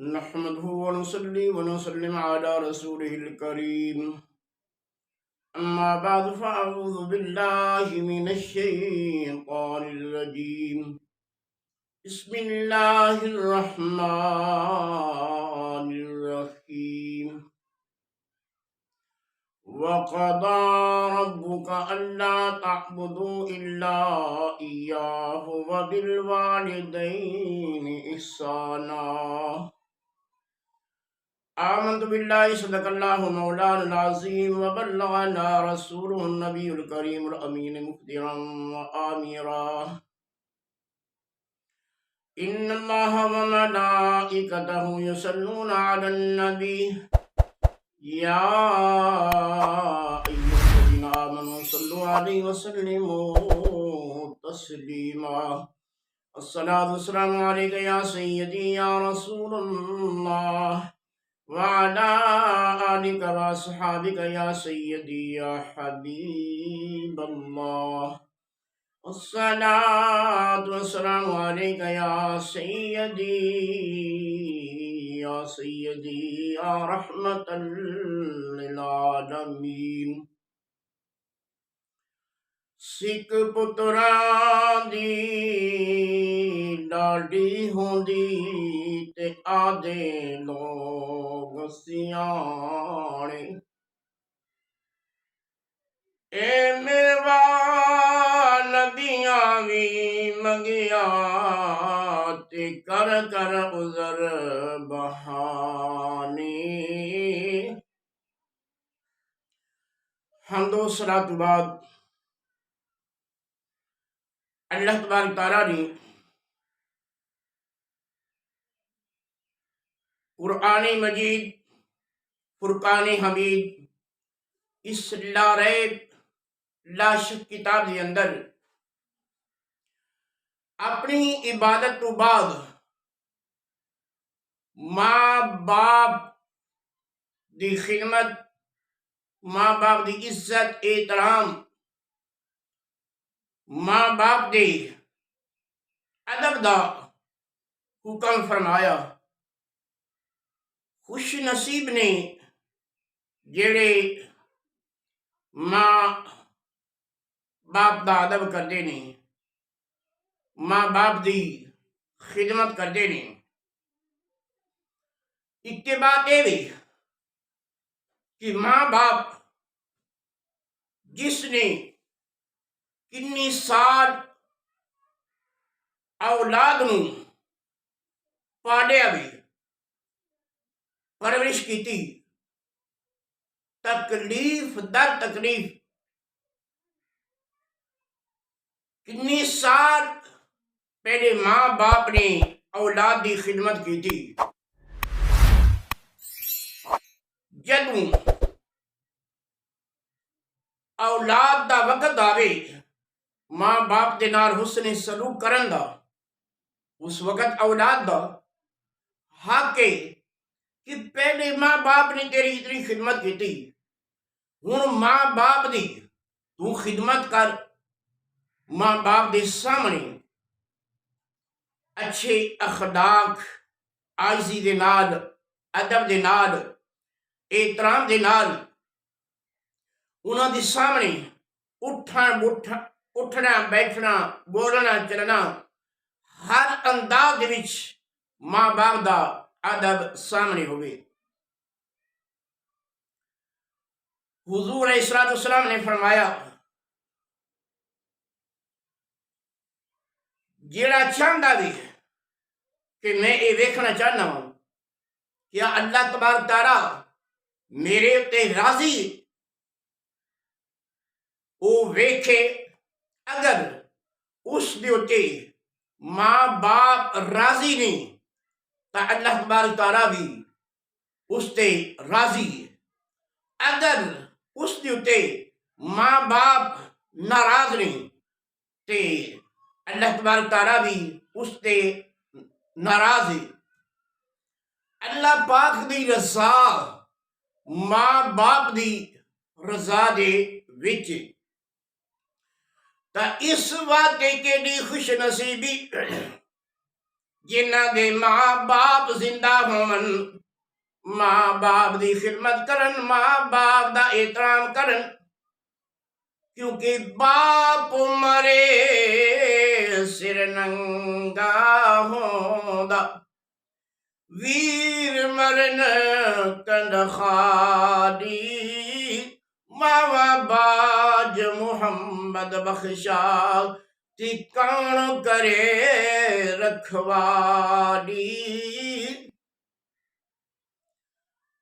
नहमदुहु व नुसल्ली व नुसल्लिम अला रसूलिहिल करीम। अम्मा बअद फ़अऊज़ु बिल्लाहि मिनश शैतानिर रजीम। बिस्मिल्लाहिर रहमानिर रहीम। वक़ज़ा रब्बुका अल्ला तअबुदू इल्ला इय्याहु व बिल वालिदैनि इहसाना। आमन्तु बिल्लाहि सदक़ल्लाहु मौलाना अज़ीम व बल्लगना रसूलुहुन नबियुल करीमुल अमीन मुख़्बिरन व आमिरा। इन्नल्लाहा व मलाइकतहु युसल्लूना अलन नबी या अय्युहल्लज़ीना आमनू सल्लु अलैहि व सल्लिमू तस्लीमा। अस्सलातु वस्सलामु अलैका या सय्यदी या रसूलल्लाह वाला आलिका व अस्हाबिका या सय्यदी या हबीबल्लाह। अस्सलातु वस्सलामु अलैका या सय्यदी या रहमतल लिल आलमीन। सिख पुत्रां दी लाडी होंदी ते आदे लोग सियाणे। ए मेवा नबियां वी मंगिया ते कर कर उज़र बहाने। हम्दो सलात बाद अल्लाह तबारक तआला ने कुरान मजीद फुरकान हमीद इस ला रैब ला शक किताब के अंदर अपनी इबादत तो बाद माँ बाप दी खिदमत, माँ बाप दी इज्जत एहतराम, माँ बाप दे अदब दा हुक्म फरमाया। खुश नसीब ने जेड़े माँ बाप दा अदब करते ने, माँ बाप दी खिदमत करते ने। एक बात यह भी कि माँ बाप जिसने किन्नी साल औलाद नू पालिया भी, परवरिश की, तकलीफ दर तकलीफ किन्नी साल पहले माँ बाप ने औलाद की खिदमत की थी। जदों औलाद का वक्त आवे माँ बाप के नाल हुस्न सलूक करन दा, उस वक्त औलाद का हक है कि पहले माँ बाप ने तेरी इतनी खिदमत की थी, हुण माँ बाप दी तू खिदमत कर। माँ बाप के सामने अच्छे अखलाक, आजिज़ी दे नाल, अदब दे नाल, एहतराम दे नाल उन्हां दे सामने उठना बैठना, बोलना चलना, हर अंदाज विच माँ बाप दा अदब सामने होवे। हुजूर अलैहिस्सलातु वस्सलाम ने फरमाया, जेड़ा चाहता भी कि मैं ये वेखना चाहना वा क्या अल्लाह तबारक तआला मेरे उत्ते राजी, वो वेखे। अगर उस दे उत्ते माँ बाप राजी नहीं तो अल्लाह तबारक तआला भी उसते राजी है। अगर उस दे उत्ते माँ बाप नाराज नहीं तो अल्लाह तबारक तआला भी उसते नाराज है। अल्लाह पाक दी रज़ा माँ बाप दी रज़ा दे विच ता इस वाक़े के दी खुश नसीबी जिन्हां दे मां बाप जिंदा होवन, मां बाप दी खिदमत करन, मां बाप दा एहतराम करन, क्योंकि बाप मरे सिर नंगा होंदा, वीर मरन कंध खाली, मावा बाज मुहम्मद बख्शा ठिकाण करे रखवाली।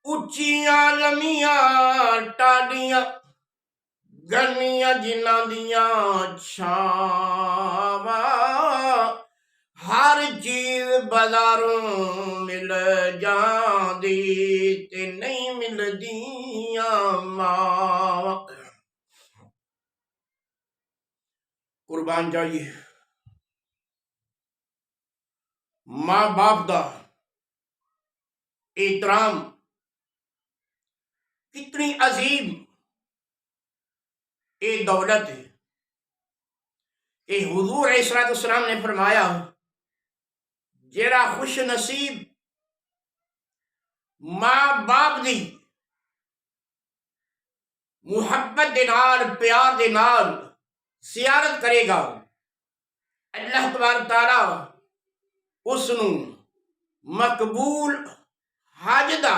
उच्चियां लमियां टालियां गनियां जिन्हां दियां छावां, हर चीज बाजारों मिल जांदी ते नहीं मिलदियां मावां। कुर्बान जाइए मां बाप दा एहतराम कितनी अजीम ये दौलत है कि हुजूर अलैहिस्सलाम ने फरमाया, जेड़ा खुश नसीब मां बाप दी मुहब्बत दे नाल प्यार दे नाल जियारत करेगा, अल्लाह तबारक तआला उसनू मकबूल हज दा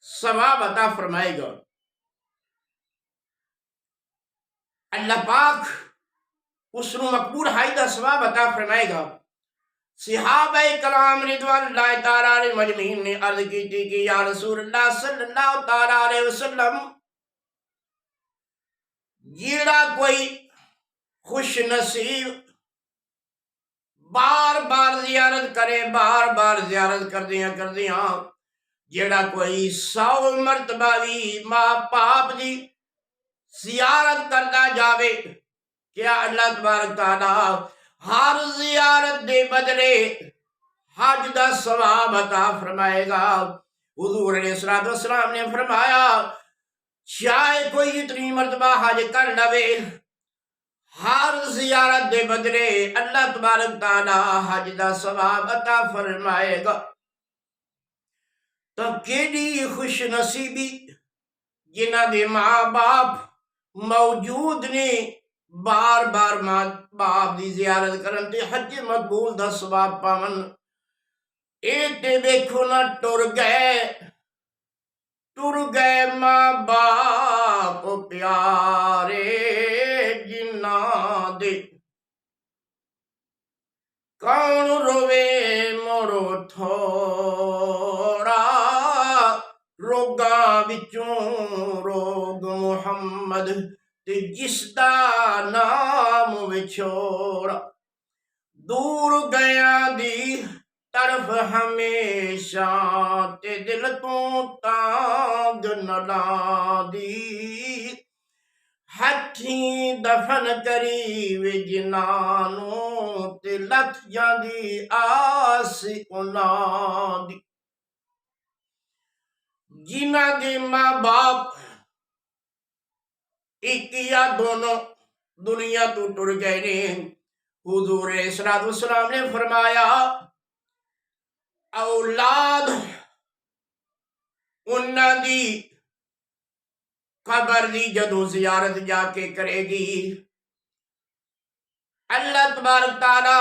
सवाब अता फरमाएगा। अल्लाह पाक उसनू मकबूल हज दा सवाब अता फरमाएगा। सहाबाए कलाम रिदवानुल्लाह तआला अलैहिम अजमईन ने अर्ज की थी कि या रसूलल्लाह सल्लल्लाहु तआला अलैहि वसल्लम, जेड़ा कोई खुश नसीब बार बार जियारत करे, बार बार जियारत करदियां जेड़ा कोई 100 मरतबा भी मां बाप दी जियारत करदा जावे, क्या अल्लाह तबारक तआला हर जियारत दे बदले हज दा सवाब अता फरमाएगा। हुजूर अलैहिस्सलाम ने फरमाया, चाहे कोई इतनी मरतबा हज कर लवे, हर जियारत दे बदले अल्लाह तबारक तआला हज दा सवाब अता फरमाएगा। तो केड़ी खुश नसीबी जिन्हां दे मां बाप मौजूद ने, बार बार मां बाप दी जियारत करन ते हज मकबूल दा सवाब पावन। ए ते देखो ना टुर गए मां बाप प्यारे, जिन्हां दे कौन रोवे मोरो थोड़ा, रोगा विचों रोग मुहम्मद ते जिसदा नाम विछोड़ा, दूर गया दी तरफ हमेशा ते दिल तू तांग न लांदी, हथी दफन करी वे जिन्हां ते लथ जांदी आस उन्हां दी। जिन्हां दे मां बाप एक या दोनों दुनिया तो टुर गए ने, हुजूर अलैहिस्सलाम ने फरमाया, औलाद उन्हां दी कबर दी जदों जियारत जाके करेगी, अल्लाह तबारक तआला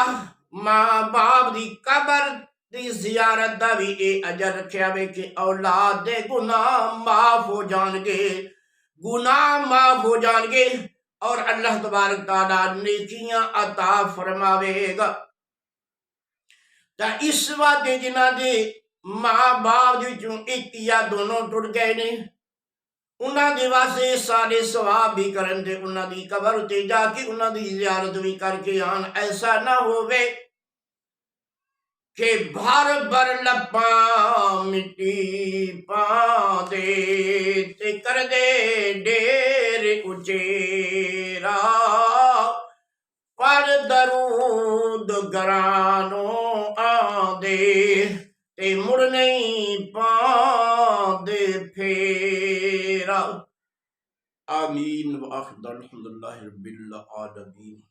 मां बाप दी कबर दी जियारत दा भी ए अजर रखिया वे कि औलाद दे गुनाह माफ हो जाणगे, गुनाह माफ हो जाणगे और अल्लाह तबारक तआला नेकियां अता फरमावेगा। तां इस वास्ते जिन्हां दे मां बाप दे विचों एक या दोनों टुट गए ने, उन्हां दे वास्ते सारे सवाब भी करन ते उन्हां दी कबर उत्ते जाके उन्हां दी जियारत भी करके आन। ऐसा ना होवे कि भर भर लप्पां मिट्टी पांदे ते कर दे ढेर उचेरा, पर दरूद घरानो आंदे ते मुड़ नहीं पांदे फेरा। आमीन व आखिर अल्हम्दुलिल्लाहि रब्बिल आलमीन।